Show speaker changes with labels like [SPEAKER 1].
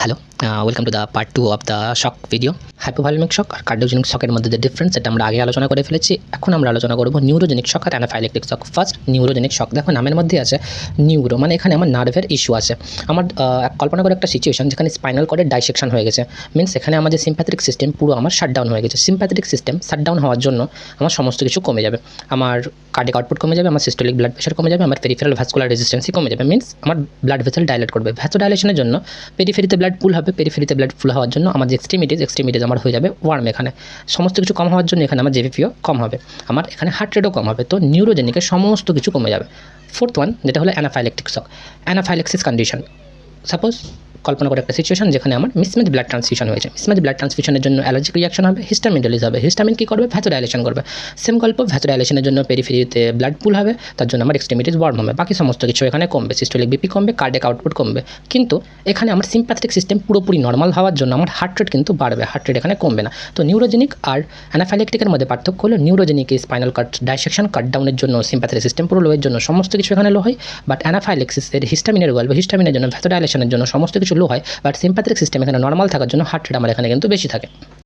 [SPEAKER 1] Hello, welcome to the part 2 of the shock video. Hypovolemic shock আর cardiogenic শকের মধ্যে যে ডিফারেন্স এটা আমরা আগে আলোচনা করে ফেলেছি। এখন আমরা আলোচনা করব নিউরোজেনিক শক আর anaphylactic shock. First neurogenic shock. দেখো নামের মধ্যে আছে নিউরো, মানে এখানে আমার নার্ভের ইস্যু আছে। আমার কল্পনা করে একটা সিচুয়েশন যেখানে স্পাইনাল কর্ডের ডাইসেকশন হয়ে গেছে। মিনস এখানে আমার যে সিম্প্যাথেটিক সিস্টেম পুরো আমার শাটডাউন হয়ে গেছে। সিম্প্যাথেটিক সিস্টেম শাটডাউন হওয়ার জন্য আমার সমস্ত কিছু কমে যাবে। আমার কার্ডিয়াক আউটপুট কমে যাবে, আমার সিস্টোলিক ব্লাড প্রেশার কমে যাবে, আমার পেরিফেরাল ভাস্কুলার রেজিস্ট্যান্সই কমে যাবে। মিনস আমার ব্লাড ভেসেল ডাইলেট করবে। ভ্যাসোডাইলেশনের জন্য পেরিফেরিতে ব্লাড পুল হবে, পেরিফেরিতে ব্লাড ফুল হওয়ার জন্য আমার যে এক্সট্রিমিটিজ আমার হয়ে যাবে ওয়ার্ম। এখানে সমস্ত কিছু কম হওয়ার জন্য এখানে আমার জেভিপিও কম হবে, আমার এখানে হার্ট রেটও কম হবে। তো নিউরোজেনিকের সমস্ত কিছু কমে যাবে। ফোর্থ ওয়ান যেটা হলো অ্যানাফাইলেকটিক শক, অ্যানাফাইলেক্সিস কন্ডিশন। সাপোজ কল্পনা করে একটা সিচুয়েশন যেখানে আমার মিসম্যাচ ব্লাড ট্রান্সফিউশন হয়েছে। মিসম্যাচ ব্লাড ট্রান্সফিউশনের জন্য অ্যালার্জিক রিয়াকশন হবে, হিস্টামিন রিলিজ হবে। হিস্টামিন কী করবে? ভ্যাসোডাইলেশন করবে। সেম গল্প, ভ্যাসোডাইলেশনের জন্য পেরিফেরিতে ব্লাড পুল হবে, তার জন্য আমার এক্সট্রিমিটিজ ওয়ার্ম হবে। বাকি সমস্ত কিছু এখানে কমবে, সিস্টোলিক বিপি কমবে, কার্ডিয়াক আউটপুট কমবে। কিন্তু এখানে আমার সিম্প্যাথেটিক সিস্টেম পুরোপুরি নর্মাল হওয়ার জন্য আমার হার্ট রেট কিন্তু বাড়বে, হার্ট রেট এখানে কমবে না। তো নিউরোজেনিক আর অ্যানাফাইলেকটিকের মধ্যে পার্থক্য হলো নিউরোজেনিক স্পাইনাল কর্ড ডাইসেকশন কাট ডাউনের জন্য সিম্প্যাথেটিক সিস্টেম পুরো লোয়ের জন্য সমস্ত কিছু এখানে লো হয়। বাট অ্যানাফাইলেক্সিসের হিস্টামিনের গল্প, হিস্টামিনের জন্য ভ্যাসোডাইলেশনের জন্য সমস্ত কিছু লো হয়। বাট সিম্প্যাথেটিক সিস্টেম এখানে নর্মাল থাকার জন্য হার্ট রেট আমার এখানে কিন্তু বেশি থাকে।